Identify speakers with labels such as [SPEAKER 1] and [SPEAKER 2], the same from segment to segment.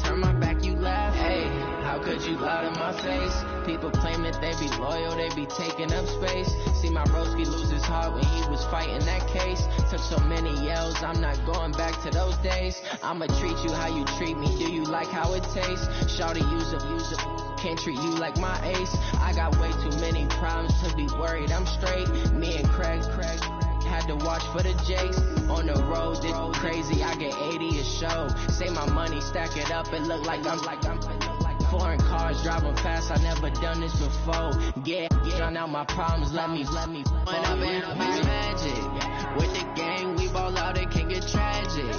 [SPEAKER 1] turn my back, you laugh. Hey, how could you lie to my face? People claim that they be loyal, they be taking up space. See my broski lose his heart when he was fighting that case. Took so many yells, I'm not going back to those days. I'ma treat you how you treat me, do you like how it tastes? Shawty, use a, can't treat you like my ace. I got way too many problems to be worried, I'm straight. Me and Craig had to watch for the Jakes. On the road, it's crazy, I get 80 a show. Say my money, stack it up, it look like I'm foreign cars driving fast, I never done this before. Get on out my problems, let me fall. When I've been up is magic. With the gang, we ball out, it can get tragic.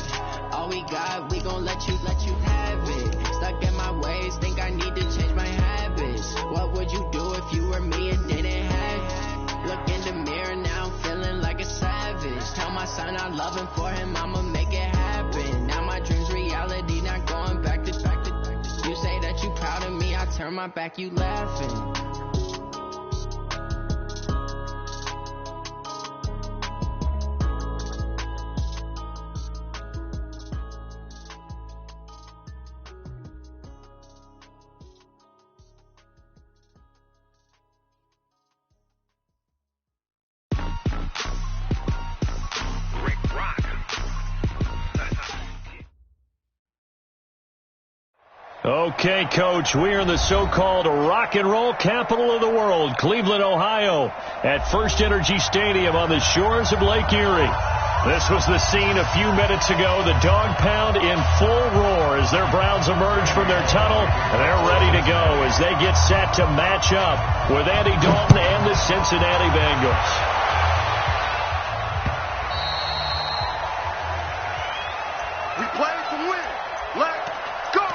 [SPEAKER 1] All we got, we gon' let you have it. Stuck in my ways, think I need to change my habits. What would you do if you were me and didn't have it? Look in the mirror now, I'm feeling like a savage. Tell my son I love him, for him I'ma make it happen. Now my dream's reality, not going back to. You say that you proud of me, I turn my back, you laughing.
[SPEAKER 2] Okay, Coach, we are in the so-called rock and roll capital of the world, Cleveland, Ohio, at First Energy Stadium on the shores of Lake Erie. This was the scene a few minutes ago, the dog pound in full roar as their Browns emerge from their tunnel, and they're ready to go as they get set to match up with Andy Dalton and the Cincinnati Bengals.
[SPEAKER 3] We play to win. Let's go!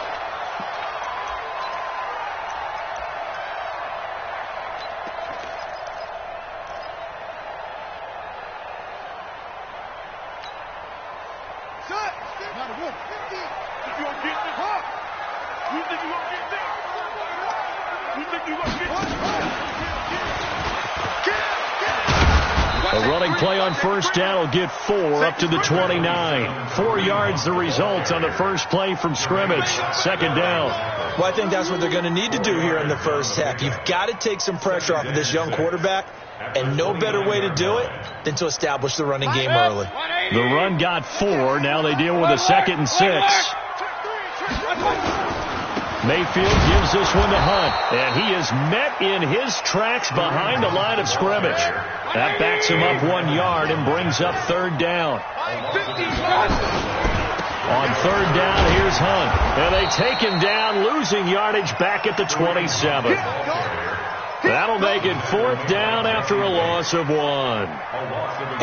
[SPEAKER 2] A running play on first down will get 4 up to the 29. 4 yards the result on the first play from scrimmage. Second down.
[SPEAKER 4] Well, I think that's what they're going to need to do here in the first half. You've got to take some pressure off of this young quarterback, and no better way to do it than to establish the running game early.
[SPEAKER 2] The run got 4. Now they deal with a 2nd and 6. Mayfield gives this one to Hunt, and he is met in his tracks behind the line of scrimmage. That backs him up 1 yard and brings up third down. On third down, here's Hunt, and they take him down, losing yardage back at the 27. That'll make it fourth down after a loss of 1.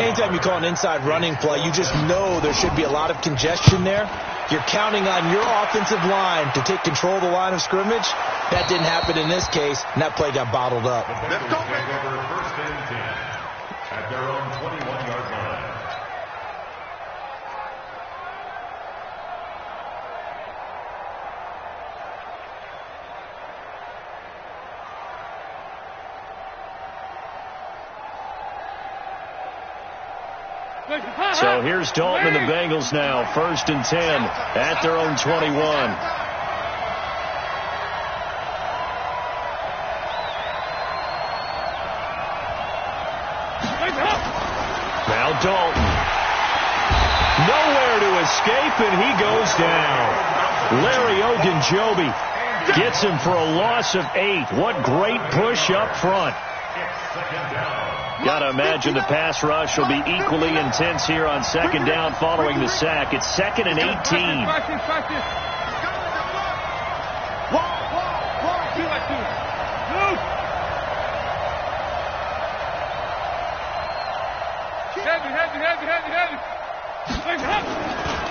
[SPEAKER 4] Anytime you call an inside running play, you just know there should be a lot of congestion there. You're counting on your offensive line to take control of the line of scrimmage. That didn't happen in this case, and that play got bottled up.
[SPEAKER 3] Let's go, baby.
[SPEAKER 5] First and 10 at their own 21-yard line.
[SPEAKER 2] So here's Dalton and the Bengals now. First and 10 at their own 21. Now Dalton. Nowhere to escape, and he goes down. Larry Ogunjobi gets him for a loss of 8. What great push up front. Got to imagine the pass rush will be equally intense here on second down following the sack. It's 2nd and 18.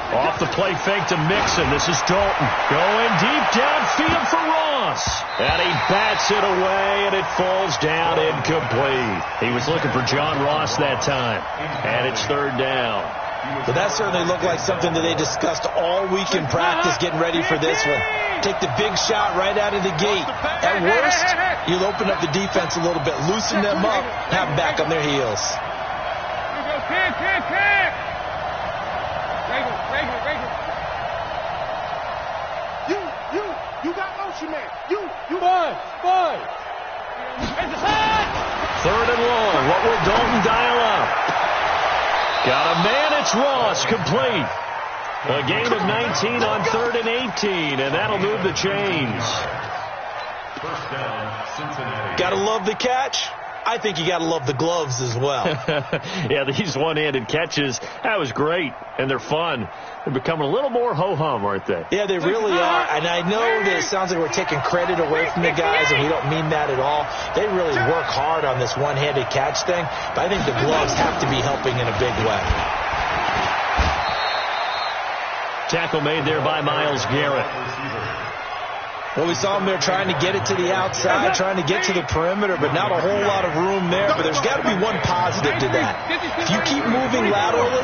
[SPEAKER 2] Off the play fake to Mixon. This is Dalton going deep downfield for Ross. And he bats it away, and it falls down incomplete. He was looking for John Ross that time. And it's third down.
[SPEAKER 4] But that certainly looked like something that they discussed all week in practice getting ready for this one. Take the big shot right out of the gate. At worst, you'll open up the defense a little bit, loosen them up, have them back on their heels.
[SPEAKER 3] You got motion, man. You.
[SPEAKER 6] Five.
[SPEAKER 2] Third and long. What will Dalton dial up? Got a man. It's Ross. Complete. A gain of 19 on 3rd and 18, and that'll move the chains.
[SPEAKER 5] First down, Cincinnati.
[SPEAKER 4] Gotta love the catch. I think you gotta love the gloves as well.
[SPEAKER 2] Yeah, these one-handed catches, that was great, and they're fun. They're becoming a little more ho-hum, aren't they?
[SPEAKER 4] Yeah, they really are. And I know that it sounds like we're taking credit away from the guys, and we don't mean that at all. They really work hard on this one-handed catch thing, but I think the gloves have to be helping in a big way.
[SPEAKER 2] Tackle made there by Myles Garrett.
[SPEAKER 4] Well, we saw him there trying to get it to the outside, trying to get to the perimeter, but not a whole lot of room there. But there's got to be one positive to that. If you keep moving laterally,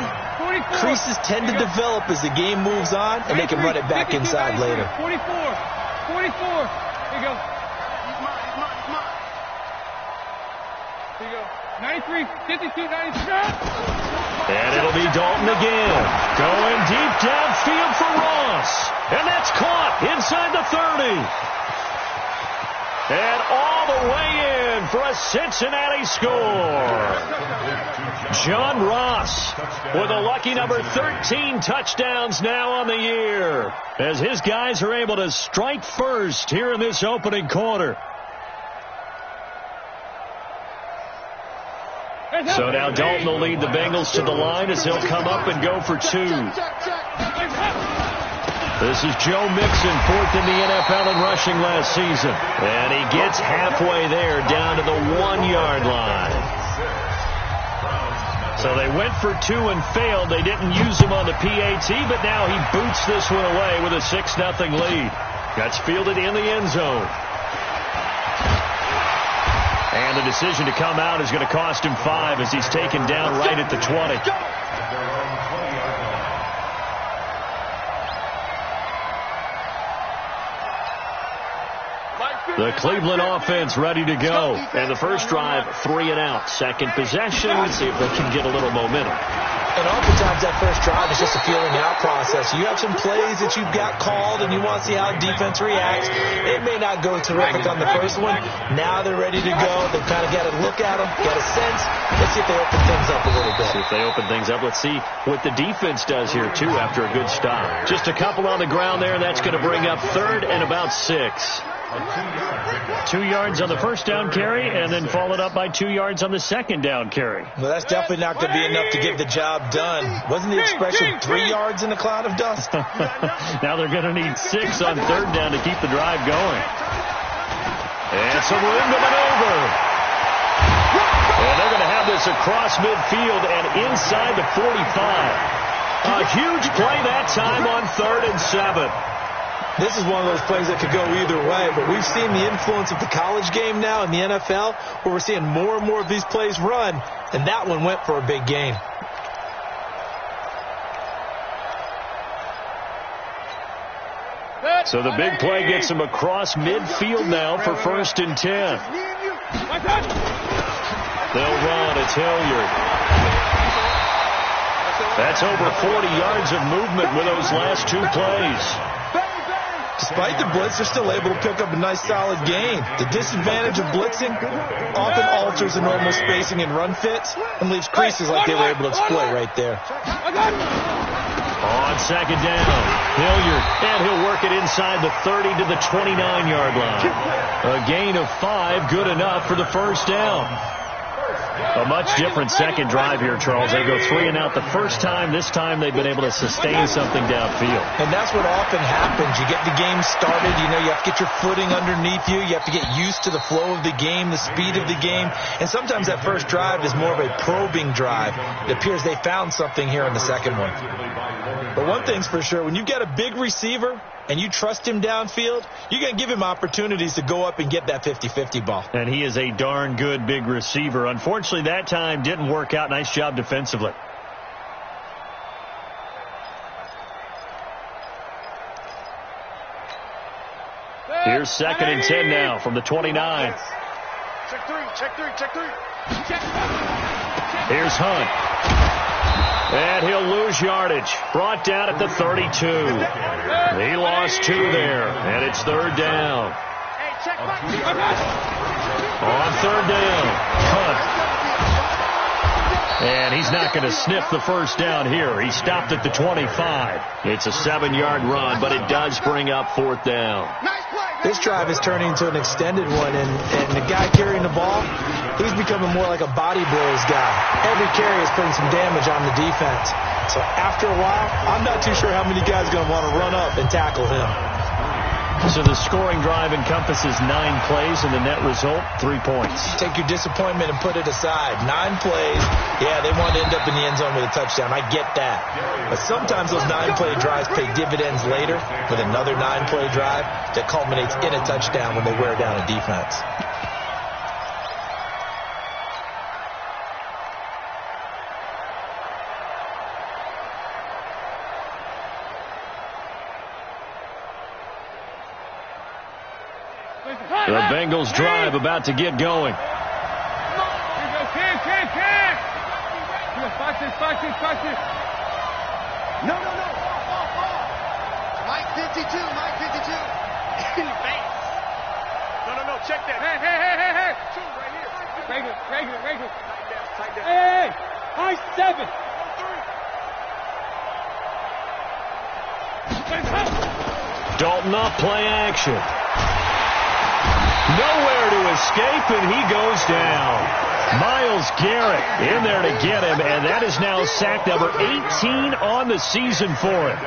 [SPEAKER 4] creases tend to develop as the game moves on, and they can run it back inside later.
[SPEAKER 6] 44. Here you go. Here you go. 93, 52, 93.
[SPEAKER 2] And it'll be Dalton again. Going deep downfield for Ross. And that's caught inside the 30. And all the way in for a Cincinnati score. John Ross with a lucky number 13 touchdowns now on the year, as his guys are able to strike first here in this opening quarter. So now Dalton will lead the Bengals to the line as he'll come up and go for 2. This is Joe Mixon, 4th in the NFL in rushing last season. And he gets halfway there, down to the 1-yard line. So they went for 2 and failed. They didn't use him on the PAT, but now he boots this one away with a 6-0 lead. That's fielded in the end zone. And the decision to come out is going to cost him 5 as he's taken down right at the 20. The Cleveland offense ready to go. And the first drive, 3 and out. Second possession, let's see if they can get a little momentum.
[SPEAKER 4] And oftentimes that first drive is just a feeling out process. You have some plays that you've got called and you want to see how defense reacts. It may not go terrific on the first one. Now they're ready to go. They've kind of got to look at them, get a sense. Let's see if they open things up a little bit.
[SPEAKER 2] See if they open things up. Let's see what the defense does here, too, after a good stop. Just a couple on the ground there, and that's going to bring up 3rd and about 6. 2 yards on the first down carry, and then followed up by 2 yards on the second down carry.
[SPEAKER 4] Well, that's definitely not going to be enough to get the job done. Wasn't the expression 3 yards in a cloud of dust?
[SPEAKER 2] Now they're going to need 6 on 3rd down to keep the drive going. And some room to maneuver. And they're going to have this across midfield and inside the 45. A huge play that time on 3rd and 7.
[SPEAKER 4] This is one of those plays that could go either way, but we've seen the influence of the college game now in the NFL, where we're seeing more and more of these plays run, and that one went for a big gain.
[SPEAKER 2] So the big play gets him across midfield now for 1st and 10. They'll run. It's Hilliard. That's over 40 yards of movement with those last 2 plays.
[SPEAKER 4] Despite the blitz, they're still able to pick up a nice solid gain. The disadvantage of blitzing often alters the normal spacing and run fits and leaves creases like they were able to exploit right there.
[SPEAKER 2] On 2nd down, Hilliard, and he'll work it inside the 30 to the 29-yard line. A gain of 5, good enough for the first down. A much different second drive here, Charles. They go 3 and out the first time. This time they've been able to sustain something downfield.
[SPEAKER 4] And that's what often happens. You get the game started. You know, you have to get your footing underneath you. You have to get used to the flow of the game, the speed of the game. And sometimes that first drive is more of a probing drive. It appears they found something here in the second one. But one thing's for sure, when you get a big receiver and you trust him downfield, you're going to give him opportunities to go up and get that 50-50 ball.
[SPEAKER 2] And he is a darn good big receiver. Unfortunately, that time didn't work out. Nice job defensively. Here's 2nd and 10 now from the 29.
[SPEAKER 3] Check three.
[SPEAKER 2] Here's Hunt. And he'll lose yardage. Brought down at the 32. He lost lost 2 there, and it's 3rd down. On 3rd down, punt. And he's not going to sniff the first down here. He stopped at the 25. It's a 7-yard run, but it does bring up 4th down.
[SPEAKER 4] This drive is turning into an extended one, and the guy carrying the ball, he's becoming more like a body blows guy. Every carry is putting some damage on the defense. So after a while, I'm not too sure how many guys are going to want to run up and tackle him.
[SPEAKER 2] So the scoring drive encompasses 9 plays, and the net result, 3 points.
[SPEAKER 4] Take your disappointment and put it aside. 9 plays. Yeah, they want to end up in the end zone with a touchdown. I get that. But sometimes those 9-play drives pay dividends later with another 9-play drive that culminates in a touchdown when they wear down a defense.
[SPEAKER 2] The Bengals drive about to get going.
[SPEAKER 6] Here we go, Cam. Watch this.
[SPEAKER 3] No. Mike 52. In the face. No. Check that.
[SPEAKER 6] Hey. 2 right here. Regular.
[SPEAKER 3] Tight down.
[SPEAKER 6] Hey. High 7.
[SPEAKER 2] Dalton up, play action. Nowhere to escape, and he goes down. Myles Garrett in there to get him, and that is now sack number 18 on the season for him.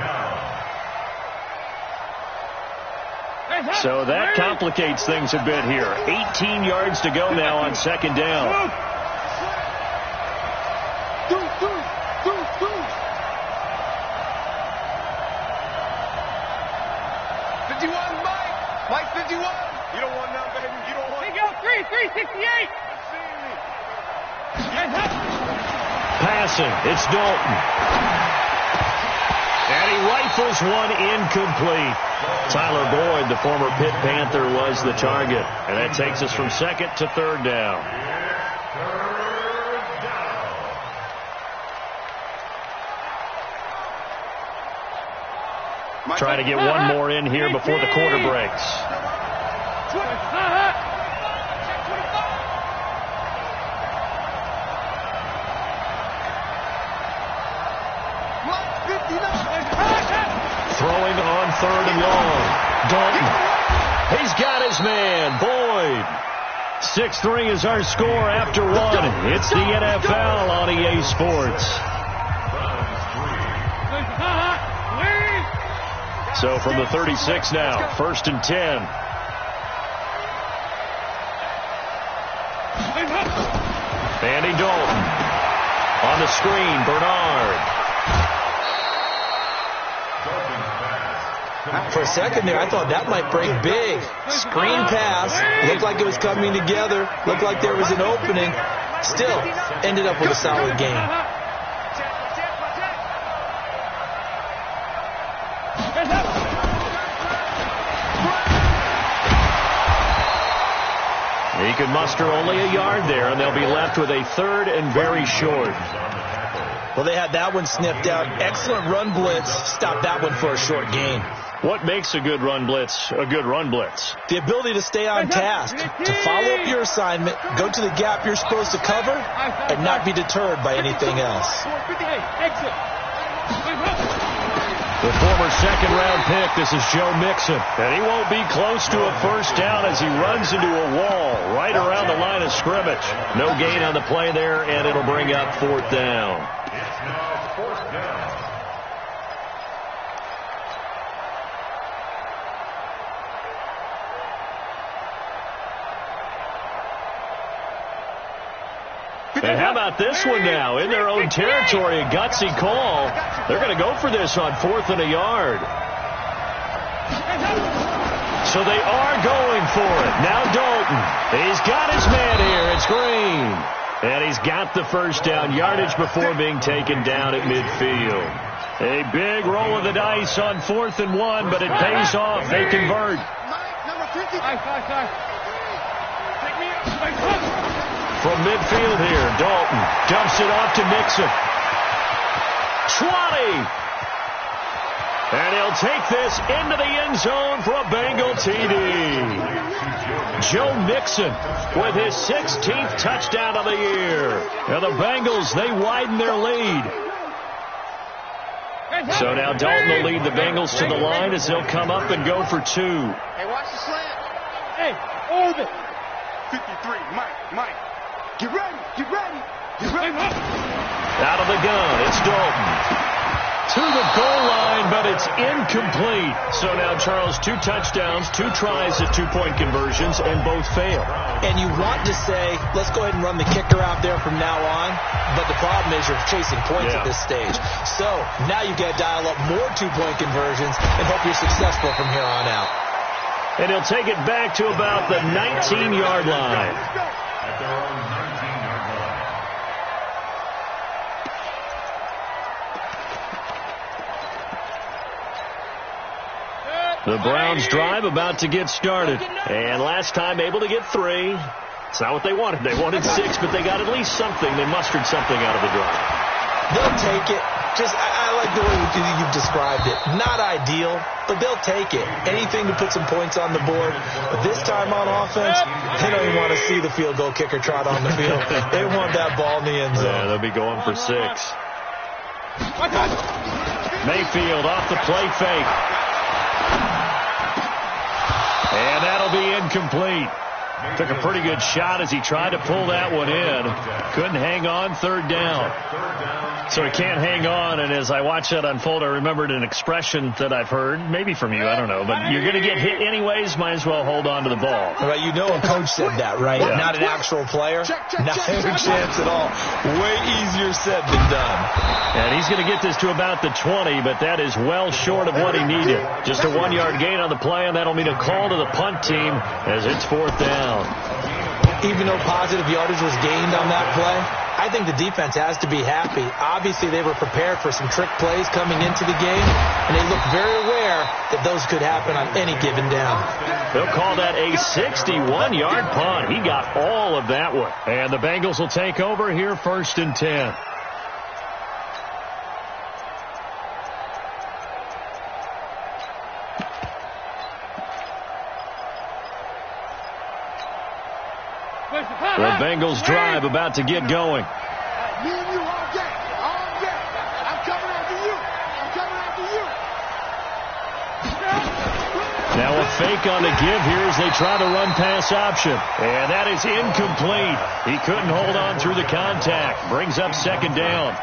[SPEAKER 2] So that complicates things a bit here. 18 yards to go now on 2nd down.
[SPEAKER 3] Mike 51. You don't want none, baby. You don't want.
[SPEAKER 6] They go 368.
[SPEAKER 2] Passing, it's Dalton. And he rifles one incomplete. Tyler Boyd, the former Pitt Panther, was the target. And that takes us from 2nd to 3rd down. Trying to get one more in here before the quarter breaks. Throwing on 3rd and long. Dalton. He's got his man, Boyd. 6-3 is our score after 1. It's the NFL on EA Sports. So from the 36 now, 1st and 10. Andy Dalton. On the screen, Bernard.
[SPEAKER 4] For a second there, I thought that might break big. Screen pass. Looked like it was coming together. Looked like there was an opening. Still, ended up with a solid game.
[SPEAKER 2] He could muster only a yard there, and they'll be left with a 3rd and very short.
[SPEAKER 4] Well, they had that one snipped out. Excellent run blitz. Stopped that one for a short gain.
[SPEAKER 2] What makes a good run blitz a good run blitz?
[SPEAKER 4] The ability to stay on task, to follow up your assignment, go to the gap you're supposed to cover, and not be deterred by anything else.
[SPEAKER 2] The former 2nd-round pick, this is Joe Mixon. And he won't be close to a first down as he runs into a wall right around the line of scrimmage. No gain on the play there, and it'll bring up 4th down.
[SPEAKER 5] It's now 4th down.
[SPEAKER 2] And how about this one now? In their own territory, a gutsy call. They're going to go for this on 4th and a yard. So they are going for it. Now Dalton. He's got his man here. It's Green. And he's got the first down yardage before being taken down at midfield. A big roll of the dice on 4th and 1, but it pays off. They convert. From midfield here, Dalton dumps it off to Mixon. 20. And he'll take this into the end zone for a Bengal TD. Joe Mixon with his 16th touchdown of the year. And the Bengals, they widen their lead. So now Dalton will lead the Bengals to the line as they'll come up and go for 2.
[SPEAKER 3] Hey, watch the slant. Hey, hold it. 53, Mike. Get ready.
[SPEAKER 2] Out of the gun, it's Dalton. To the goal line, but it's incomplete. So now, Charles, 2 touchdowns, 2 tries at 2-point conversions, and both fail.
[SPEAKER 4] And you want to say, let's go ahead and run the kicker out there from now on, but the problem is you're chasing points at this stage. So now you've got to dial up more 2-point conversions and hope you're successful from here on out.
[SPEAKER 2] And he'll take it back to about the 19-yard line.
[SPEAKER 5] At their own 19-yard line.
[SPEAKER 2] The Browns drive about to get started. And last time able to get 3. It's not what they wanted. They wanted 6, but they got at least something. They mustered something out of the drive.
[SPEAKER 4] They'll take it. I like the way you've described it. Not ideal, but they'll take it. Anything to put some points on the board. But this time on offense, they don't even want to see the field goal kicker trot on the field. They want that ball in the end zone.
[SPEAKER 2] Yeah, they'll be going for 6. Mayfield off the play fake. And that'll be incomplete. Took a pretty good shot as he tried to pull that one in. Couldn't hang on, 3rd down. So he can't hang on, and as I watched that unfold, I remembered an expression that I've heard, maybe from you, I don't know, but you're going to get hit anyways, might as well hold on to the ball.
[SPEAKER 4] Right, you know a coach said that, right?
[SPEAKER 2] Yeah.
[SPEAKER 4] Not an actual player. Not a chance at all. Way easier said than done.
[SPEAKER 2] And he's going to get this to about the 20, but that is well short of what he needed. Just a 1-yard gain on the play, and that'll mean a call to the punt team as it's 4th down.
[SPEAKER 4] Even though positive yardage was gained on that play, I think the defense has to be happy. Obviously, they were prepared for some trick plays coming into the game, and they look very aware that those could happen on any given down.
[SPEAKER 2] They'll call that a 61-yard punt. He got all of that one. And the Bengals will take over here, 1st and 10. The Bengals drive about to get going.
[SPEAKER 3] Me and you all day. I'm coming after you.
[SPEAKER 2] Now a fake on the give here as they try to run pass option. And that is incomplete. He couldn't hold on through the contact. Brings up 2nd down.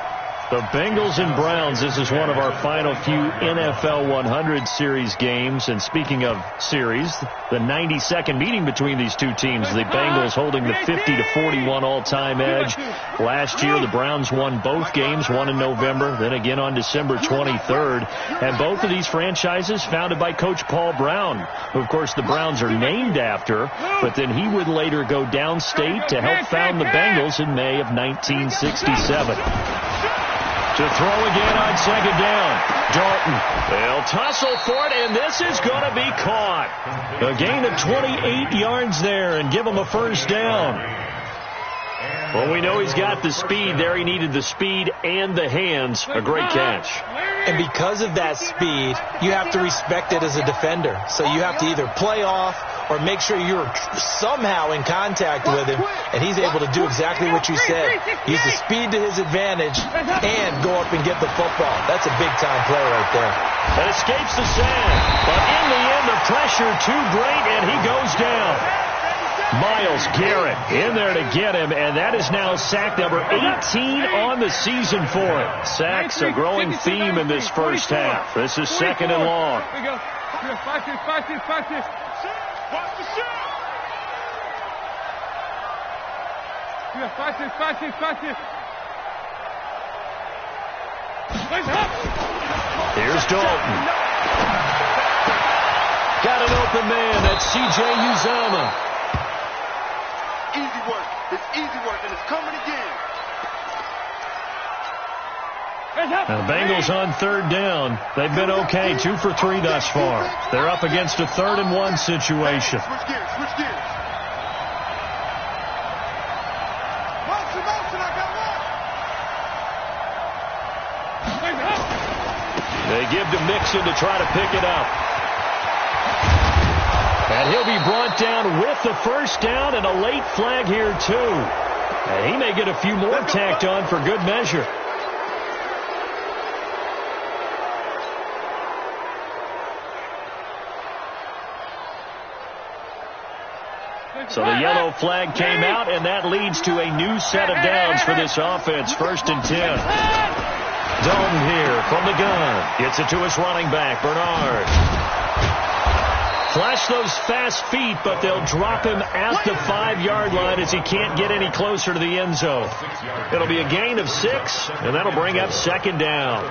[SPEAKER 2] The Bengals and Browns, this is one of our final few NFL 100 series games. And speaking of series, the 92nd meeting between these two teams. The Bengals holding the 50-41 all-time edge. Last year, the Browns won both games, one in November, then again on December 23rd. And both of these franchises founded by Coach Paul Brown, who, of course, the Browns are named after. But then he would later go downstate to help found the Bengals in May of 1967. To throw again on 2nd down. Dalton. They'll tussle for it, and this is going to be caught. A gain of 28 yards there and give him a 1st down. Well, we know he's got the speed there. He needed the speed and the hands. A great catch.
[SPEAKER 4] And because of that speed, you have to respect it as a defender. So you have to either play off or make sure you're somehow in contact with him, and he's able to do exactly what you said. Use the speed to his advantage and go up and get the football. That's a big-time play right there.
[SPEAKER 2] That escapes the sand, but in the end, the pressure too great, and he goes down. Myles Garrett in there to get him, and that is now sack number 18 on the season for him. Sacks a growing theme in this first half. This is 2nd and long.
[SPEAKER 6] Here we go. Watch this.
[SPEAKER 3] Watch the shot.
[SPEAKER 6] Watch this.
[SPEAKER 2] Here's Dalton. Got an open man. That's C.J. Uzomah.
[SPEAKER 3] Easy work. It's easy work, and it's coming again.
[SPEAKER 2] Now, the Bengals on 3rd down. They've been okay, 2 for 3 thus far. They're up against a 3rd and 1 situation.
[SPEAKER 3] Switch gears. Motion, I got one.
[SPEAKER 2] They They give to Mixon to try to pick it up. And he'll be brought down with the first down and a late flag here, too. And he may get a few more tacked on for good measure. So the yellow flag came out, and that leads to a new set of downs for this offense. 1st and 10. Dalton here from the gun. Gets it to his running back, Bernard. Flash those fast feet, but they'll drop him at the 5-yard line as he can't get any closer to the end zone. It'll be a gain of 6, and that'll bring up 2nd down.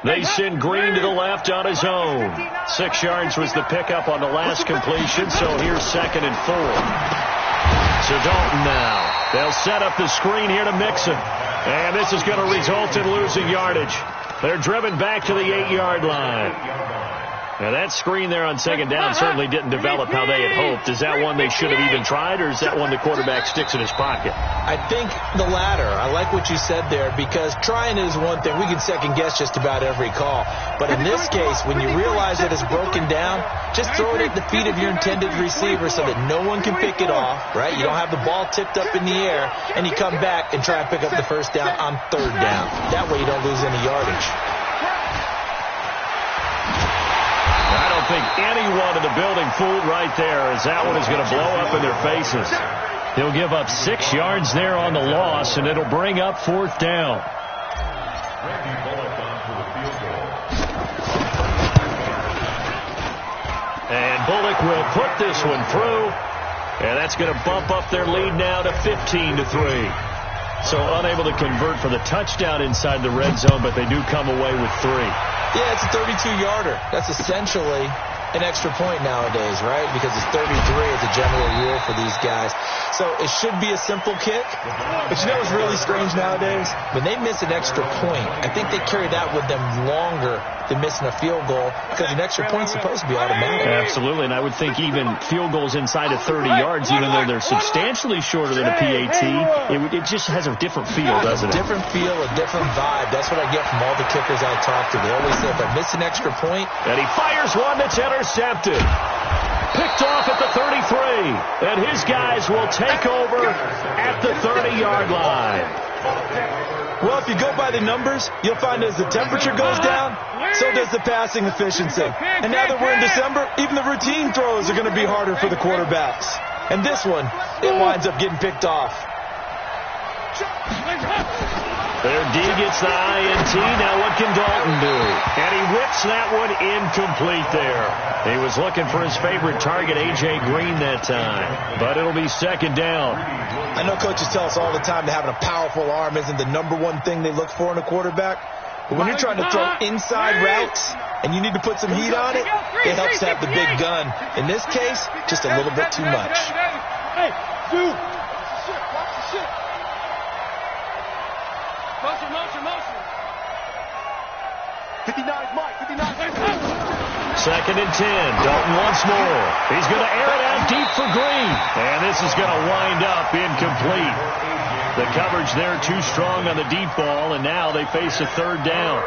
[SPEAKER 2] They send Green to the left on his own. 6 yards was the pickup on the last completion, so here's 2nd and 4. So Dalton now. They'll set up the screen here to Mixon. And this is going to result in losing yardage. They're driven back to the 8-yard line. Now, that screen there on 2nd down certainly didn't develop how they had hoped. Is that one they should have even tried, or is that one the quarterback sticks in his pocket?
[SPEAKER 4] I think the latter. I like what you said there, because trying is one thing. We can second-guess just about every call. But in this case, when you realize that it's broken down, just throw it at the feet of your intended receiver so that no one can pick it off, right? You don't have the ball tipped up in the air, and you come back and try and pick up the first down on 3rd down. That way you don't lose any yardage.
[SPEAKER 2] I don't think anyone in the building fooled right there, as that one is going to blow up in their faces. He'll give up 6 yards there on the loss, and it'll bring up 4th down. And Bullock will put this one through, and that's going to bump up their lead now to 15-3. So unable to convert for the touchdown inside the red zone, but they do come away with 3.
[SPEAKER 4] Yeah, it's a 32-yarder. That's essentially an extra point nowadays, right? Because it's 33 as a general rule for these guys. So it should be a simple kick. But you know what's really strange nowadays? When they miss an extra point, I think they carry that with them longer than missing a field goal, because an extra point is supposed to be automatic.
[SPEAKER 2] Absolutely, and I would think even field goals inside of 30 yards, even though they're substantially shorter than a PAT, it just has a different feel, doesn't it?
[SPEAKER 4] A different feel, a different vibe. That's what I get from all the kickers I talk to. They always say, if I miss an extra point.
[SPEAKER 2] And he fires one that's intercepted. Picked off at the 33. And his guys will take over at the 30-yard line.
[SPEAKER 4] Well, if you go by the numbers, you'll find as the temperature goes down, so does the passing efficiency. And now that we're in December, even the routine throws are going to be harder for the quarterbacks. And this one, it winds up getting picked off.
[SPEAKER 2] Their D gets the INT. Now what can Dalton do? And he whips that one incomplete there. He was looking for his favorite target, A.J. Green, that time. But it'll be 2nd down.
[SPEAKER 4] I know coaches tell us all the time that having a powerful arm isn't the #1 thing they look for in a quarterback. But when you're trying to throw inside routes and you need to put some heat on it, it helps to have the big gun. In this case, just a little bit too much.
[SPEAKER 6] Hey, dude. Motion.
[SPEAKER 3] 59, Mike, 59.
[SPEAKER 2] 2nd and 10. Dalton once more. He's going to air it out deep for Green. And this is going to wind up incomplete. The coverage there too strong on the deep ball, and now they face a 3rd down.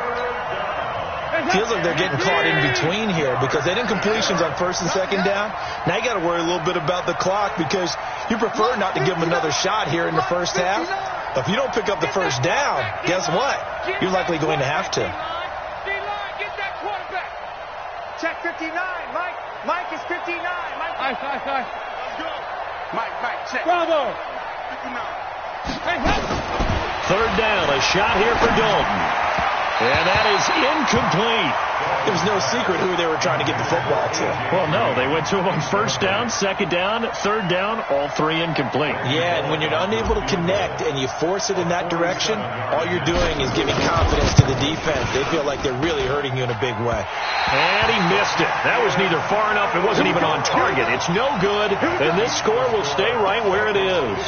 [SPEAKER 4] Feels like they're getting caught in between here, because they didn't completions on 1st and 2nd down. Now you got to worry a little bit about the clock, because you prefer not to give them another shot here in the first half. If you don't pick up the first down, guess what? You're likely going to have to.
[SPEAKER 6] D-line, get that quarterback.
[SPEAKER 3] Check 59, Mike. Mike is 59. Mike.
[SPEAKER 6] Let's
[SPEAKER 3] go. Mike, check.
[SPEAKER 6] Bravo.
[SPEAKER 3] 59.
[SPEAKER 6] Hey, help.
[SPEAKER 2] 3rd down, a shot here for Dalton. And that is incomplete.
[SPEAKER 4] There was no secret who they were trying to get the football to.
[SPEAKER 2] Well, no, they went to him on 1st down, 2nd down, 3rd down, all 3 incomplete.
[SPEAKER 4] Yeah, and when you're unable to connect and you force it in that direction, all you're doing is giving confidence to the defense. They feel like they're really hurting you in a big way.
[SPEAKER 2] And he missed it. That was neither far enough. It wasn't even on target. It's no good, and this score will stay right where it is.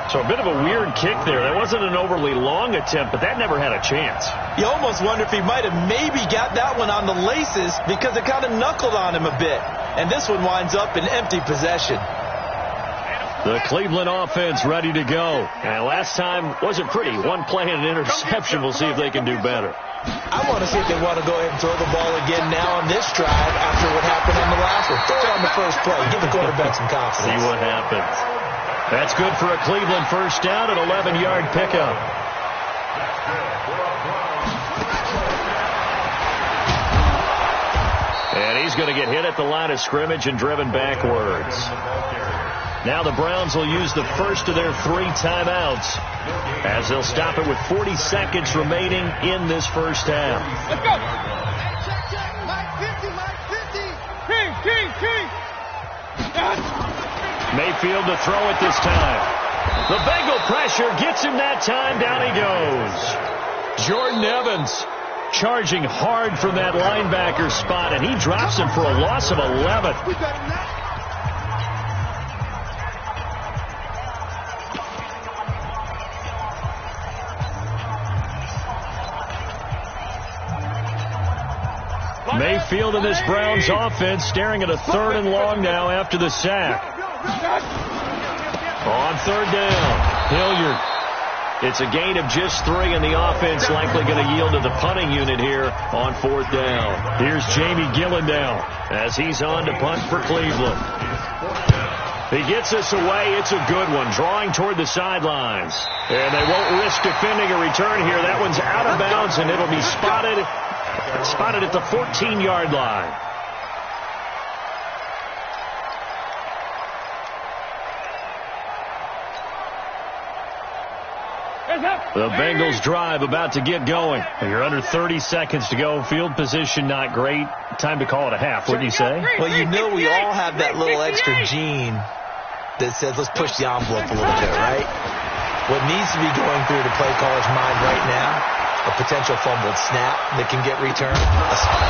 [SPEAKER 2] So a bit of a weird kick there. That wasn't an overly long attempt, but that never had a chance.
[SPEAKER 4] You almost wonder if he might have maybe got that one on the laces, because it kind of knuckled on him a bit. And this one winds up in empty possession.
[SPEAKER 2] The Cleveland offense ready to go. And last time wasn't pretty. One play and an interception. We'll see if they can do better.
[SPEAKER 4] I want to see if they want to go ahead and throw the ball again now on this drive after what happened on the last one. Throw it on the first play. Give the quarterback some confidence.
[SPEAKER 2] See what happens. That's good for a Cleveland first down, an 11-yard pickup. And he's going to get hit at the line of scrimmage and driven backwards. Now the Browns will use the first of their 3 timeouts as they'll stop it with 40 seconds remaining in this first half.
[SPEAKER 6] Let's go. King.
[SPEAKER 2] Mayfield to throw it this time. The Bengal pressure gets him that time. Down he goes. Jordan Evans charging hard from that linebacker spot, and he drops him for a loss of 11. Mayfield in this Browns offense staring at a 3rd and long now after the sack. On 3rd down, Hilliard. It's a gain of just 3, and the offense likely going to yield to the punting unit here on 4th down. Here's Jamie Gillendow as he's on to punt for Cleveland. He gets us away. It's a good one, drawing toward the sidelines. And they won't risk defending a return here. That one's out of bounds, and it'll be spotted at the 14-yard line. The Bengals drive about to get going. You're under 30 seconds to go. Field position not great. Time to call it a half, wouldn't you say?
[SPEAKER 4] Well, you know we all have that little extra gene that says let's push the envelope a little bit, right? What needs to be going through the play caller's mind right now, a potential fumbled snap that can get returned.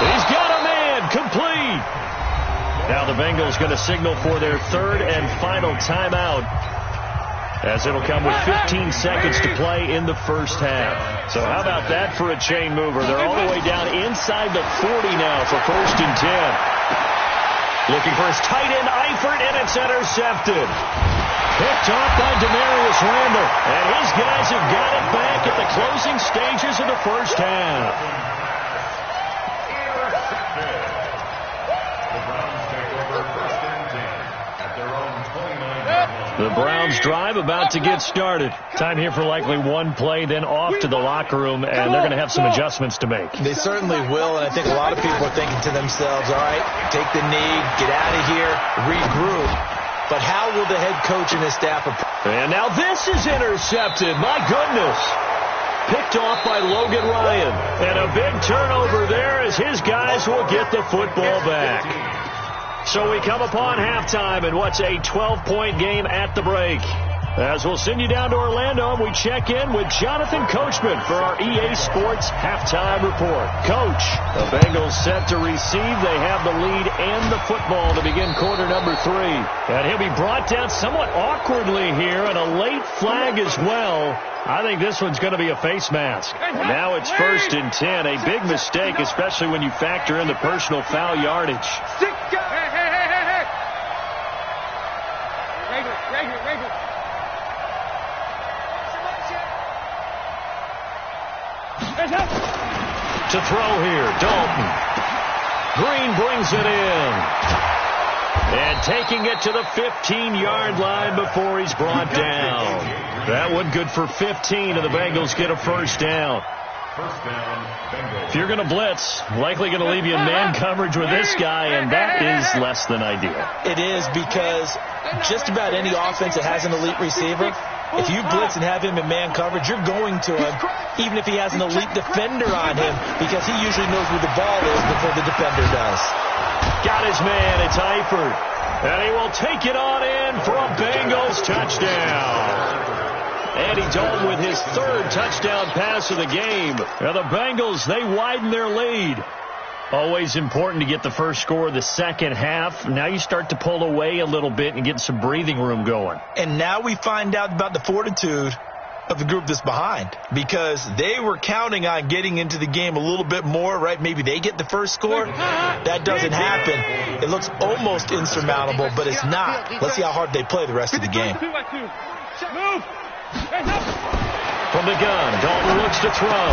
[SPEAKER 2] He's got a man, complete. Now the Bengals going to signal for their 3rd and final timeout, as it'll come with 15 seconds to play in the first half. So how about that for a chain mover? They're all the way down inside the 40 now for 1st and 10. Looking for his tight end, Eifert, and it's intercepted. Picked off by Demarius Randall. And his guys have got it back at the closing stages of the first half. The Browns drive about to get started. Time here for likely one play, then off to the locker room, and they're going to have some adjustments to make.
[SPEAKER 4] They certainly will, and I think a lot of people are thinking to themselves, all right, take the knee, get out of here, regroup. But how will the head coach and his staff approach?
[SPEAKER 2] And now this is intercepted. My goodness. Picked off by Logan Ryan. And a big turnover there as his guys will get the football back. So we come upon halftime in what's a 12-point game at the break. As we'll send you down to Orlando, and we check in with Jonathan Coachman for our EA Sports Halftime Report. Coach, the Bengals set to receive. They have the lead and the football to begin quarter number 3. And he'll be brought down somewhat awkwardly here, and a late flag as well. I think this one's going to be a face mask. Now it's 1st and 10. A big mistake, especially when you factor in the personal foul yardage.
[SPEAKER 6] Hey. Regular.
[SPEAKER 2] To throw here, Dalton. Green brings it in. And taking it to the 15-yard line before he's brought down. That one good for 15, and the Bengals get a first down. If you're going to blitz, likely going to leave you in man coverage with this guy, and that is less than ideal.
[SPEAKER 4] It is, because just about any offense that has an elite receiver, if you blitz and have him in man coverage, you're going to him, even if he has an elite defender on him, because he usually knows where the ball is before the defender does.
[SPEAKER 2] Got his man, it's Eifert. And he will take it on in for a Bengals touchdown. Andy Dalton with his 3rd touchdown pass of the game. Now the Bengals, they widen their lead. Always important to get the first score of the second half. Now you start to pull away a little bit and get some breathing room going.
[SPEAKER 4] And now we find out about the fortitude of the group that's behind, because they were counting on getting into the game a little bit more, right? Maybe they get the first score. That doesn't happen. It looks almost insurmountable, but it's not. Let's see how hard they play the rest of the game.
[SPEAKER 6] 2 by 2. Move. Hands up.
[SPEAKER 2] From the gun, Dalton looks to throw.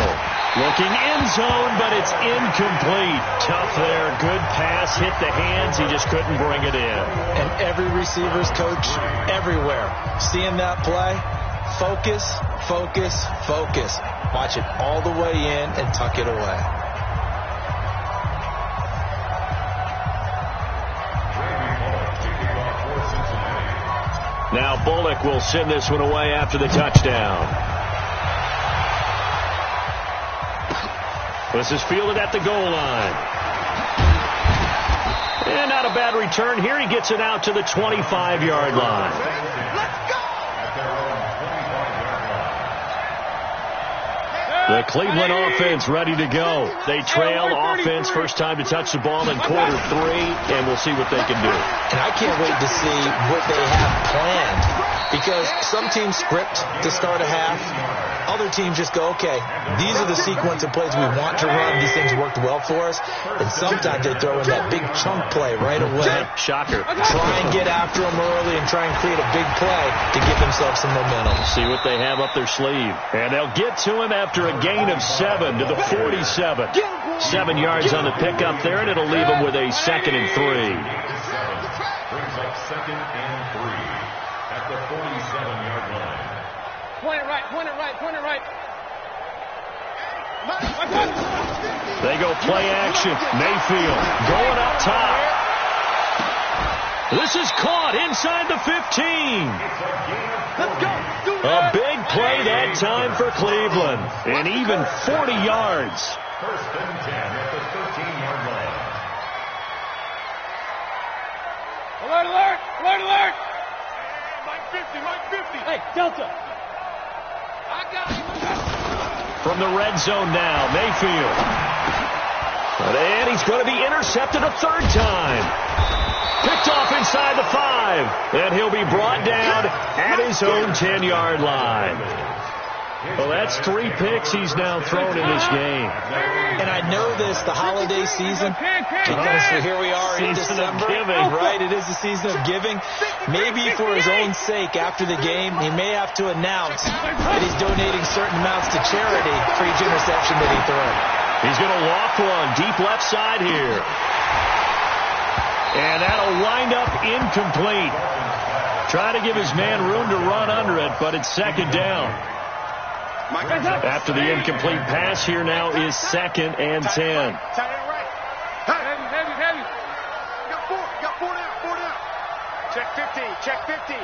[SPEAKER 2] Looking end zone, but it's incomplete. Tough there. Good pass. Hit the hands. He just couldn't bring it in.
[SPEAKER 4] And every receiver's coach everywhere, seeing that play, focus, focus, focus. Watch it all the way in and tuck it away.
[SPEAKER 2] Now Bullock will send this one away after the touchdown. This is fielded at the goal line. And not a bad return here. He gets it out to the 25-yard line. The Cleveland offense ready to go. They trail offense, first time to touch the ball in quarter 3, and we'll see what they can do.
[SPEAKER 4] And I can't wait to see what they have planned, because some teams script to start a half. Other teams just go, okay, these are the sequence of plays we want to run. These things worked well for us. And sometimes they throw in that big chunk play right away.
[SPEAKER 2] Shocker.
[SPEAKER 4] Try and get after them early and try and create a big play to give themselves some momentum.
[SPEAKER 2] See what they have up their sleeve. And they'll get to him after a gain of 7 to the 47. 7 yards on the pickup there, and it'll leave him with a 2nd and 3.
[SPEAKER 5] Brings up 2nd and 3 at the 47-yard line.
[SPEAKER 6] Point it right, point it right, point it right.
[SPEAKER 2] They go play action. Mayfield going up top. This is caught inside the 15.
[SPEAKER 6] Let's go.
[SPEAKER 2] A big play that time for Cleveland. And even 40 yards.
[SPEAKER 5] First and 10 at the 13-yard line.
[SPEAKER 6] Alert, alert, alert, alert.
[SPEAKER 3] Mike 50, Mike 50.
[SPEAKER 6] Hey, Delta. I got him.
[SPEAKER 2] From the red zone now, Mayfield. And he's going to be intercepted a 3rd time. Picked off inside the 5. And he'll be brought down at his own 10-yard line. Well, that's 3 picks he's now thrown in this game.
[SPEAKER 4] And I know this, the holiday season, because here we are in
[SPEAKER 2] Season of
[SPEAKER 4] December,
[SPEAKER 2] giving.
[SPEAKER 4] right? It is the season of giving. Maybe for his own sake, after the game, he may have to announce that he's donating certain amounts to charity for each interception that he throws.
[SPEAKER 2] He's going to loft one deep left side here. And that'll wind up incomplete. Try to give his man room to run under it, but it's 2nd down. After the incomplete pass, here now is 2nd and 10.
[SPEAKER 3] Tight end right.
[SPEAKER 6] Heavy.
[SPEAKER 3] Got four down. Check 50, check 50.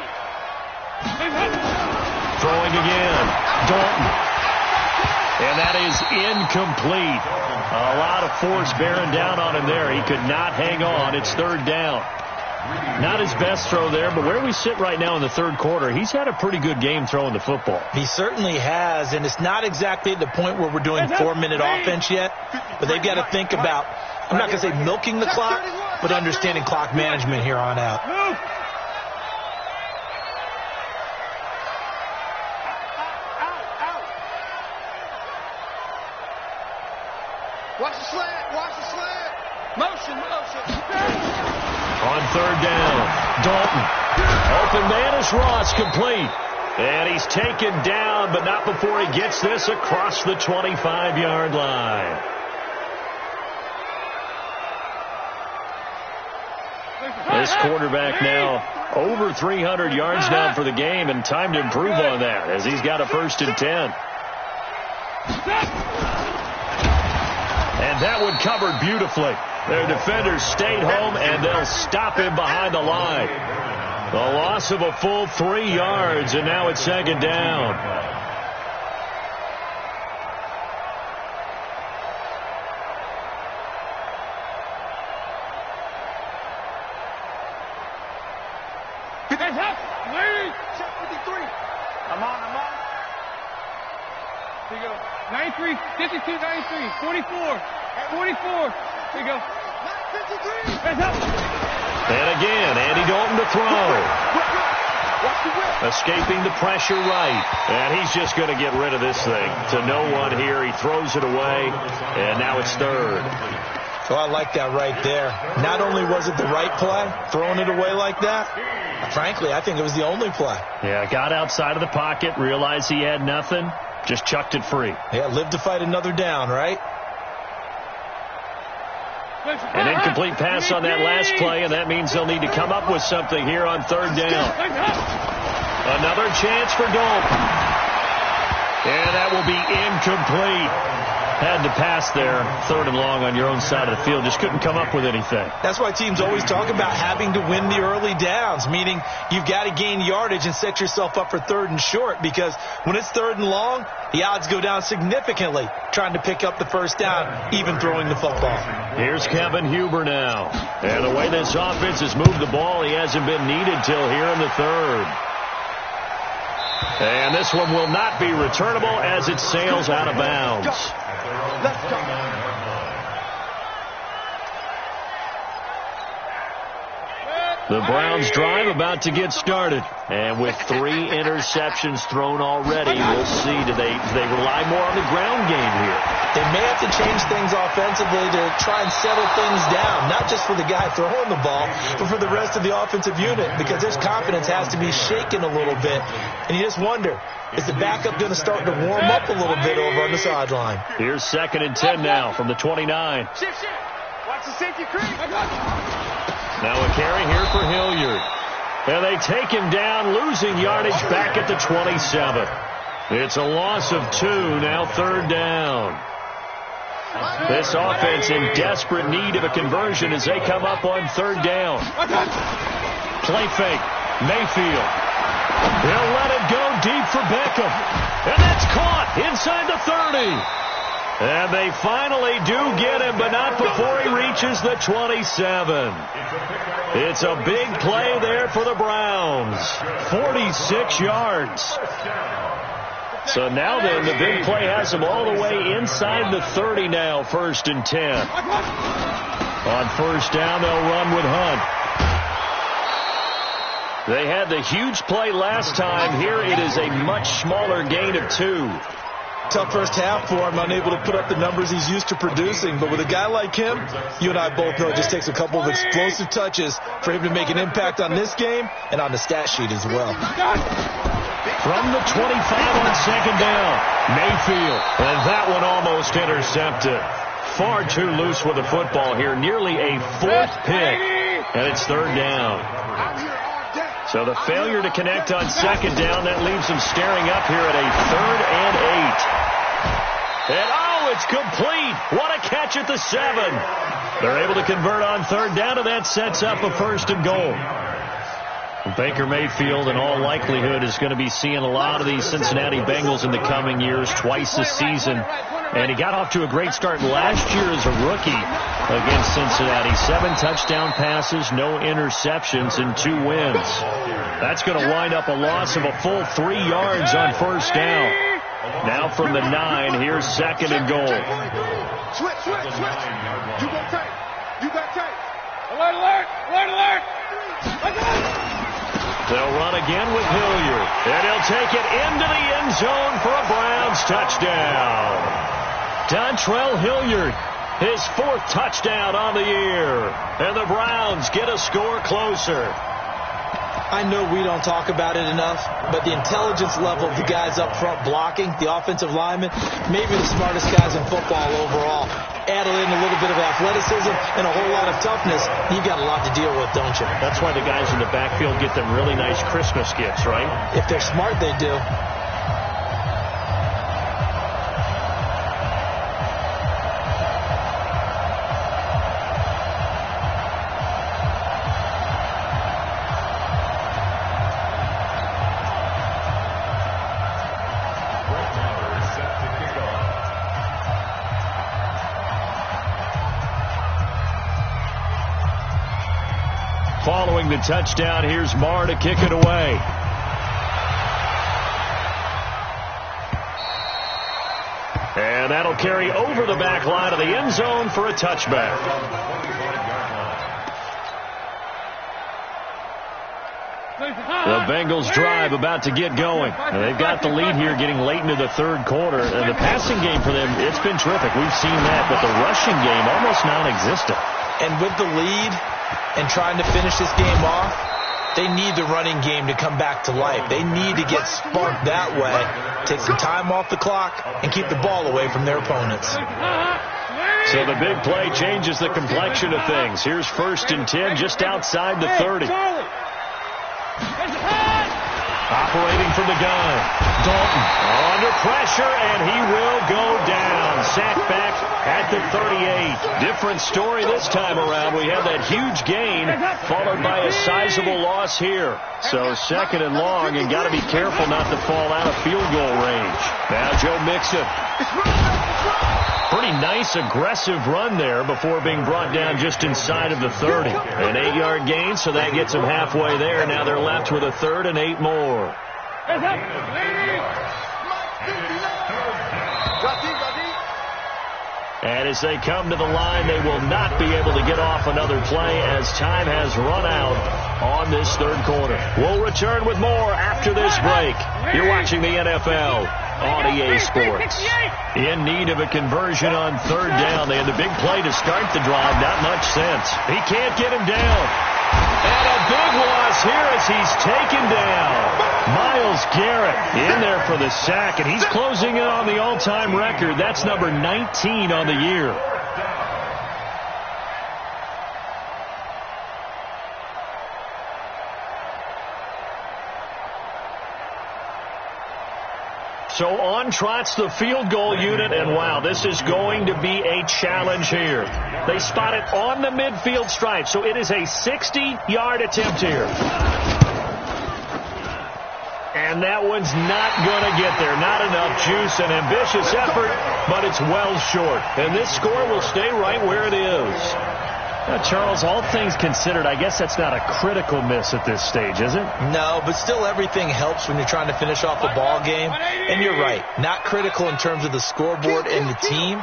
[SPEAKER 2] Throwing again. Dalton. And that is incomplete. A lot of force bearing down on him there. He could not hang on. It's 3rd down. Not his best throw there, but where we sit right now in the 3rd quarter, he's had a pretty good game throwing the football.
[SPEAKER 4] He certainly has, and it's not exactly at the point where we're doing 4-minute offense yet, but they've got to think about, I'm not going to say milking the clock, but understanding clock management here on out.
[SPEAKER 6] Move.
[SPEAKER 3] Watch the slant.
[SPEAKER 6] Motion.
[SPEAKER 2] On 3rd down, Dalton. Open man is Ross, complete. And he's taken down, but not before he gets this across the 25-yard line. This quarterback now over 300 yards now for the game, and time to improve on that as he's got a 1st and 10. And that one covered beautifully. Their defenders stayed home, and they'll stop him behind the line. The loss of a full 3 yards, and now it's 2nd down.
[SPEAKER 6] Hands up. Lead.
[SPEAKER 3] Check 53. I'm on.
[SPEAKER 6] Here you go. 93, 52, 93, 44. Here you go.
[SPEAKER 3] 53.
[SPEAKER 6] Hands up.
[SPEAKER 2] And again, Andy Dalton to throw.
[SPEAKER 3] Watch
[SPEAKER 2] Escaping the pressure right. And he's just going to get rid of this thing. To no one here. He throws it away. And now it's third.
[SPEAKER 4] So I like that right there. Not only was it the right play, throwing it away like that, frankly, I think it was the only play.
[SPEAKER 2] Yeah, got outside of the pocket, realized he had nothing, just chucked it free.
[SPEAKER 4] Yeah, live to fight another down, right?
[SPEAKER 2] An incomplete pass on that last play, and that means they'll need to come up with something here on third down. Another chance for Dalton. And that will be incomplete. Had to pass there, third and long on your own side of the field. Just couldn't come up with anything.
[SPEAKER 4] That's why teams always talk about having to win the early downs, meaning you've got to gain yardage and set yourself up for third and short, because when it's third and long, the odds go down significantly trying to pick up the first down, even throwing the football.
[SPEAKER 2] Here's Kevin Huber now. And the way this offense has moved the ball, he hasn't been needed till here in the third. And this one will not be returnable as it sails out of bounds.
[SPEAKER 3] Let's go.
[SPEAKER 2] The Browns drive about to get started. And with 3 interceptions thrown already, we'll see. Do they rely more on the ground game here?
[SPEAKER 4] They may have to change things offensively to try and settle things down, not just for the guy throwing the ball, but for the rest of the offensive unit, because their confidence has to be shaken a little bit. And you just wonder, is the backup going to start to warm up a little bit over on the sideline?
[SPEAKER 2] Here's 2nd and 10 now from the 29.
[SPEAKER 3] Shift. Watch the safety creep.
[SPEAKER 2] Now a carry here for Hilliard. And they take him down, losing yardage back at the 27. It's a loss of 2, now third down. This offense in desperate need of a conversion as they come up on third down. Play fake. Mayfield. He'll let it go deep for Beckham. And that's caught inside the 30. And they finally do get him, but not before he reaches the 27. It's a big play there for the Browns. 46 yards. So now then, the big play has them all the way inside the 30 now, 1st and 10. On first down, they'll run with Hunt. They had the huge play last time. Here it is a much smaller gain of 2.
[SPEAKER 4] Tough first half for him, unable to put up the numbers he's used to producing. But with a guy like him, you and I both know it just takes a couple of explosive touches for him to make an impact on this game and on the stat sheet as well.
[SPEAKER 2] From the 25 on second down, Mayfield. And that one almost intercepted. Far too loose with the football here. Nearly a 4th pick. And it's third down. So the failure to connect on second down, that leaves them staring up here at a 3rd and 8. And it's complete. What a catch at the 7. They're able to convert on third down, and that sets up a 1st and goal. Baker Mayfield, in all likelihood, is going to be seeing a lot of these Cincinnati Bengals in the coming years, twice this season. And he got off to a great start last year as a rookie against Cincinnati. 7 touchdown passes, no interceptions, and 2 wins. That's going to wind up a loss of a full 3 yards on first down. Now from the 9, here's 2nd and goal.
[SPEAKER 3] Switch. You got tape. Alert.
[SPEAKER 2] They'll run again with Hilliard. And he'll take it into the end zone for a Browns touchdown. Dontrell Hilliard, his 4th touchdown on the year. And the Browns get a score closer.
[SPEAKER 4] I know we don't talk about it enough, but the intelligence level of the guys up front blocking, the offensive linemen, maybe the smartest guys in football overall. Add in a little bit of athleticism and a whole lot of toughness, you've got a lot to deal with, don't you?
[SPEAKER 2] That's why the guys in the backfield get them really nice Christmas gifts, right?
[SPEAKER 4] If they're smart, they do.
[SPEAKER 2] Following the touchdown, here's Marr to kick it away. And that'll carry over the back line of the end zone for a touchback. The Bengals drive about to get going. And they've got the lead here getting late into the third quarter. And the passing game for them, it's been terrific. We've seen that. But the rushing game, almost non-existent.
[SPEAKER 4] And with the lead and trying to finish this game off, they need the running game to come back to life. They need to get sparked that way, take some time off the clock, and keep the ball away from their opponents.
[SPEAKER 2] So the big play changes the complexion of things. Here's 1st and 10 just outside the 30. Operating from the gun. Dalton under pressure, and he will go down. Sacked back at the 38. Different story this time around. We had that huge gain followed by a sizable loss here. So 2nd and long, and got to be careful not to fall out of field goal range. Now Joe Mixon. Pretty nice, aggressive run there before being brought down just inside of the 30. An 8-yard gain, so that gets them halfway there. Now they're left with a 3rd and 8 more. And as they come to the line, they will not be able to get off another play as time has run out on this 3rd quarter. We'll return with more after this break. You're watching the NFL on EA Sports. In need of a conversion on 3rd down. They had the big play to start the drive. Not much sense. He can't get him down. And a big loss here as he's taken down. Myles Garrett in there for the sack, and he's closing in on the all-time record. That's number 19 on the year. So on trots the field goal unit, and wow, this is going to be a challenge here. They spot it on the midfield stripe, so it is a 60-yard attempt here. And that one's not going to get there. Not enough juice. An ambitious effort, but it's well short. And this score will stay right where it is. Now, Charles, all things considered, I guess that's not a critical miss at this stage, is it?
[SPEAKER 4] No, but still everything helps when you're trying to finish off a ball game. And you're right, not critical in terms of the scoreboard and the team,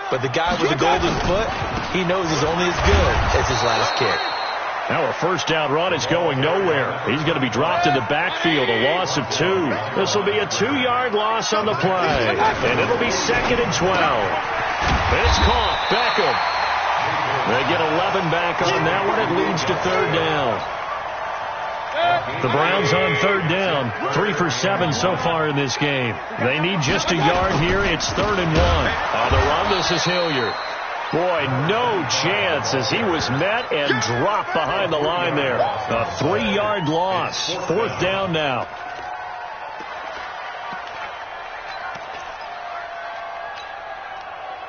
[SPEAKER 4] but the guy with the golden foot, he knows he's only as good as his last kick.
[SPEAKER 2] Now a 1st down run is going nowhere. He's going to be dropped in the backfield, a loss of 2. This will be a 2-yard loss on the play, and it'll be 2nd and 12. It's caught. Beckham. They get 11 back on that one. It leads to 3rd down. The Browns on 3rd down. 3 for 7 so far in this game. They need just a yard here. It's 3rd and 1. On the run, this is Hilliard. Boy, no chance as he was met and dropped behind the line there. A 3-yard loss. 4th down now.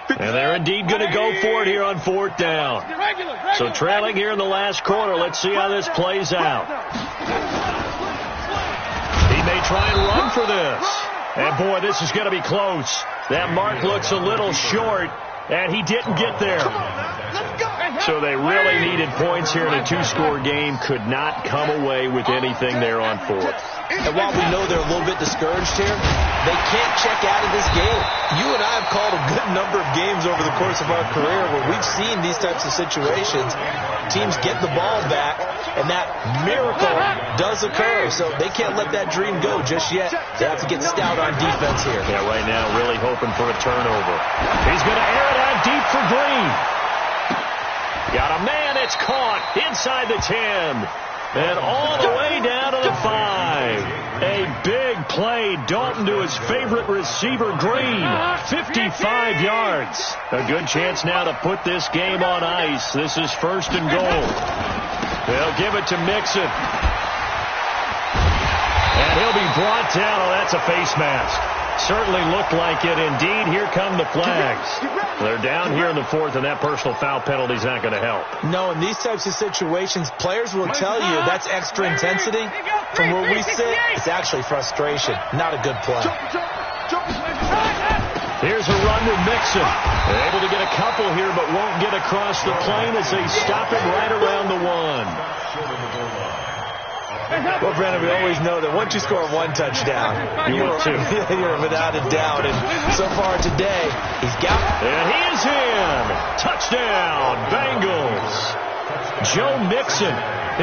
[SPEAKER 2] And they're indeed going to go for it here on 4th down. So trailing here in the last quarter. Let's see how this plays out. He may try and run for this. And boy, this is going to be close. That mark looks a little short, and he didn't get there. So they really needed points here in a 2-score game. Could not come away with anything there on 4th.
[SPEAKER 4] And while we know they're a little bit discouraged here, they can't check out of this game. You and I have called a good number of games over the course of our career where we've seen these types of situations. Teams get the ball back, and that miracle does occur. So they can't let that dream go just yet. They have to get stout on defense here.
[SPEAKER 2] Yeah, right now really hoping for a turnover. He's going to air it out deep for Green. Got a man. It's caught inside the 10. And all the way down to the 5. A big play. Dalton to his favorite receiver, Green. 55 yards. A good chance now to put this game on ice. This is 1st and goal. They'll give it to Mixon. And he'll be brought down. Oh, that's a face mask. Certainly looked like it. Indeed, here come the flags. They're down here in the 4th, and that personal foul penalty is not going to help.
[SPEAKER 4] No, in these types of situations, players will tell you that's extra intensity. From where we sit, it's actually frustration. Not a good play.
[SPEAKER 2] Here's a run with Mixon. They're able to get a couple here, but won't get across the plane as they stop him right around the 1.
[SPEAKER 4] Well, Brandon, we always know that once you score 1 touchdown, you're without a doubt. And so far today, he's got it.
[SPEAKER 2] And he is in. Touchdown, Bengals. Joe Mixon,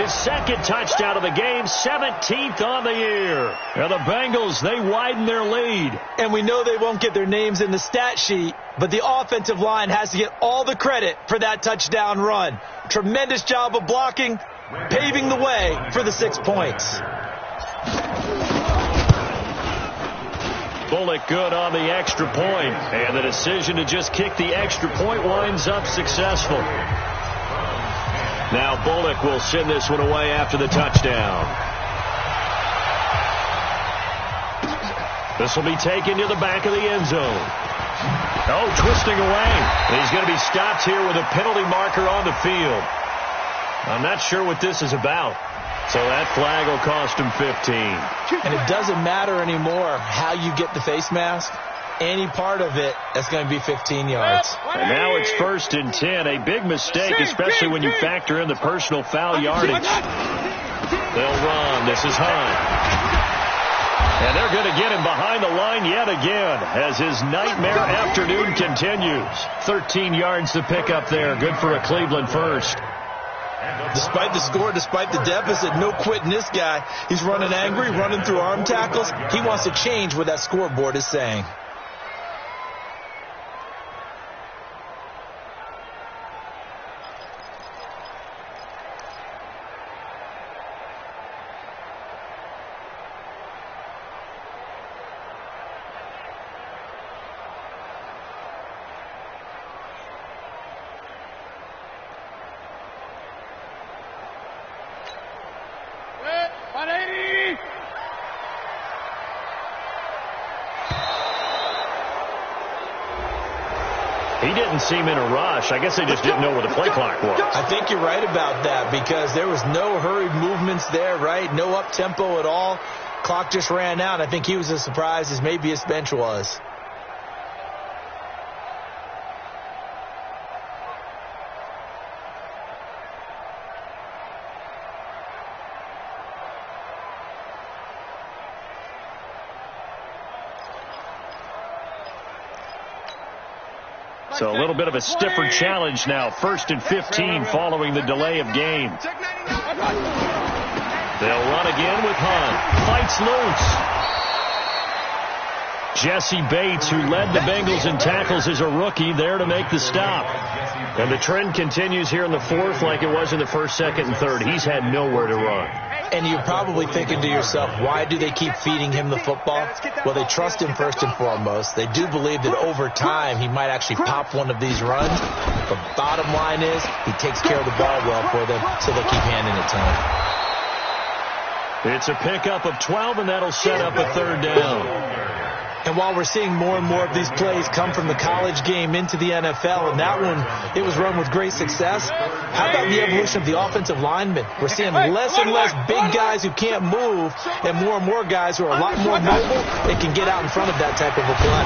[SPEAKER 2] his second touchdown of the game, 17th on the year. And the Bengals, they widen their lead.
[SPEAKER 4] And we know they won't get their names in the stat sheet, but the offensive line has to get all the credit for that touchdown run. Tremendous job of blocking, paving the way for the 6 points.
[SPEAKER 2] Bullock good on the extra point, and the decision to just kick the extra point winds up successful. Now Bullock will send this one away after the touchdown. This will be taken to the back of the end zone. Oh, twisting away. He's going to be stopped here with a penalty marker on the field. I'm not sure what this is about. So that flag will cost him 15.
[SPEAKER 4] And it doesn't matter anymore how you get the face mask. Any part of it, that's going to be 15 yards.
[SPEAKER 2] And now it's 1st and 10. A big mistake, especially when you factor in the personal foul yardage. They'll run. This is Hunt. And they're going to get him behind the line yet again as his nightmare afternoon continues. 13 yards to pick up there. Good for a Cleveland first.
[SPEAKER 4] Despite the score, despite the deficit, no quitting this guy. He's running angry, running through arm tackles. He wants to change what that scoreboard is saying.
[SPEAKER 2] He didn't seem in a rush. I guess they just didn't know where the play clock was.
[SPEAKER 4] I think you're right about that because there was no hurried movements there, right? No up-tempo at all. Clock just ran out. I think he was as surprised as maybe his bench was.
[SPEAKER 2] So a little bit of a stiffer challenge now. 1st and 15 following the delay of game. They'll run again with Hunt. Fights loose. Jesse Bates, who led the Bengals in tackles, is a rookie there to make the stop. And the trend continues here in the 4th like it was in the 1st, 2nd, and 3rd. He's had nowhere to run.
[SPEAKER 4] And you're probably thinking to yourself, why do they keep feeding him the football? Well, they trust him first and foremost. They do believe that over time he might actually pop one of these runs. The bottom line is he takes care of the ball well for them, so they'll keep handing it to him.
[SPEAKER 2] It's a pickup of 12, and that'll set up a 3rd down.
[SPEAKER 4] And while we're seeing more and more of these plays come from the college game into the NFL, and that one, it was run with great success, how about the evolution of the offensive linemen? We're seeing less and less big guys who can't move and more guys who are a lot more mobile and can get out in front of that type of a play.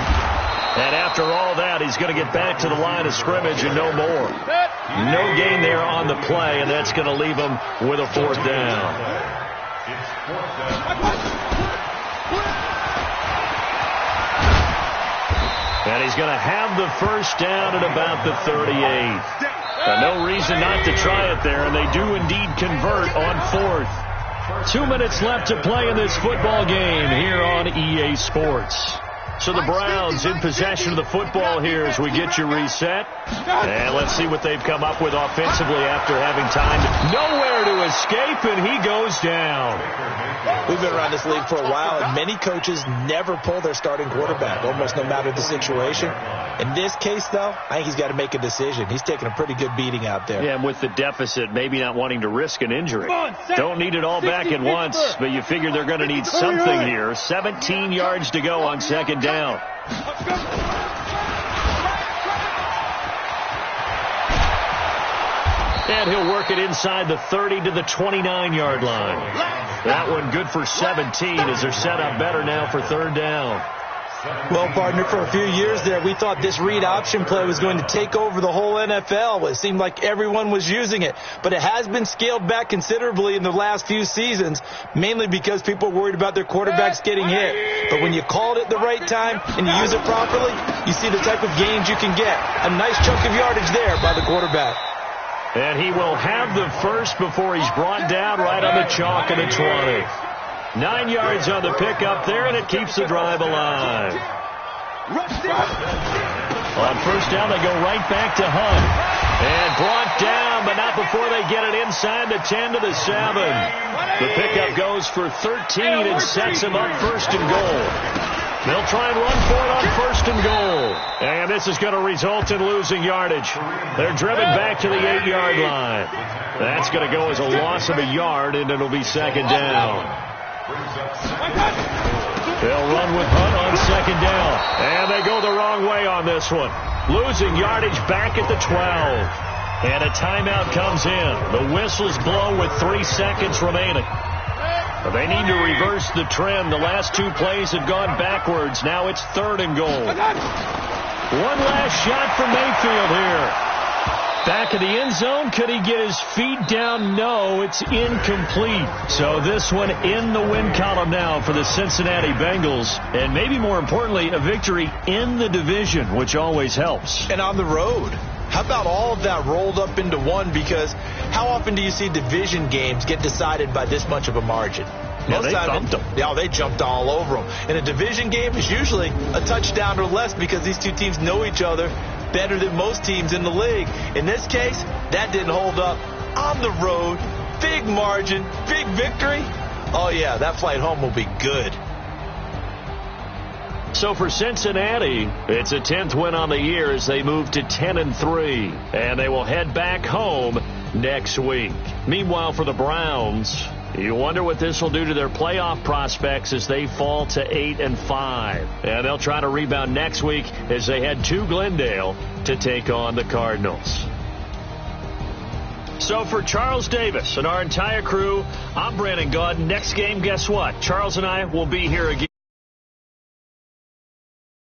[SPEAKER 2] And after all that, he's going to get back to the line of scrimmage and no more. No gain there on the play, and that's going to leave him with a 4th down.
[SPEAKER 5] It's 4th down.
[SPEAKER 2] And he's going to have the 1st down at about the 38. And no reason not to try it there, and they do indeed convert on 4th. 2 minutes left to play in this football game here on EA Sports. So the Browns in possession of the football here as we get you reset. And let's see what they've come up with offensively after having time. Nowhere to escape, and he goes down.
[SPEAKER 4] We've been around this league for a while, and many coaches never pull their starting quarterback, almost no matter the situation. In this case, though, I think he's got to make a decision. He's taking a pretty good beating out there.
[SPEAKER 2] Yeah, and with the deficit, maybe not wanting to risk an injury. Don't need it all back at once, but you figure they're going to need something here. 17 yards to go on 2nd down. And he'll work it inside the 30 to the 29-yard line. That one good for 17 as they're set up better now for 3rd down.
[SPEAKER 4] Well, partner, for a few years there, we thought this read option play was going to take over the whole NFL. It seemed like everyone was using it. But it has been scaled back considerably in the last few seasons, mainly because people are worried about their quarterbacks getting hit. But when you call it at the right time and you use it properly, you see the type of gains you can get. A nice chunk of yardage there by the quarterback.
[SPEAKER 2] And he will have the first before he's brought down right on the chalk of the 20. 9 yards on the pickup there, and it keeps the drive alive. On first down, they go right back to Hunt. And brought down, but not before they get it inside the 10 to the 7. The pickup goes for 13 and sets him up first and goal. They'll try and run for it on first and goal. And this is going to result in losing yardage. They're driven back to the 8-yard line. That's going to go as a loss of a yard, and it'll be second down. They'll run with Hunt on second down. And they go the wrong way on this one. Losing yardage back at the 12. And a timeout comes in. The whistles blow with 3 seconds remaining. They need to reverse the trend. The last 2 plays have gone backwards. Now it's third and goal. One last shot for Mayfield here. Back in the end zone. Could he get his feet down? No, it's incomplete. So this one in the win column now for the Cincinnati Bengals. And maybe more importantly, a victory in the division, which always helps.
[SPEAKER 4] And on the road. How about all of that rolled up into one? Because how often do you see division games get decided by this much of a margin?
[SPEAKER 2] Yeah, they thumped them.
[SPEAKER 4] Yeah, they jumped all over them. And a division game is usually a touchdown or less because these two teams know each other better than most teams in the league. In this case, that didn't hold up. On the road, big margin, big victory. Oh, yeah, that flight home will be good.
[SPEAKER 2] So for Cincinnati, it's a 10th win on the year as they move to 10-3. And they will head back home next week. Meanwhile, for the Browns, you wonder what this will do to their playoff prospects as they fall to 8-5. And they'll try to rebound next week as they head to Glendale to take on the Cardinals. So for Charles Davis and our entire crew, I'm Brandon Gaudin. Next game, guess what? Charles and I will be here again.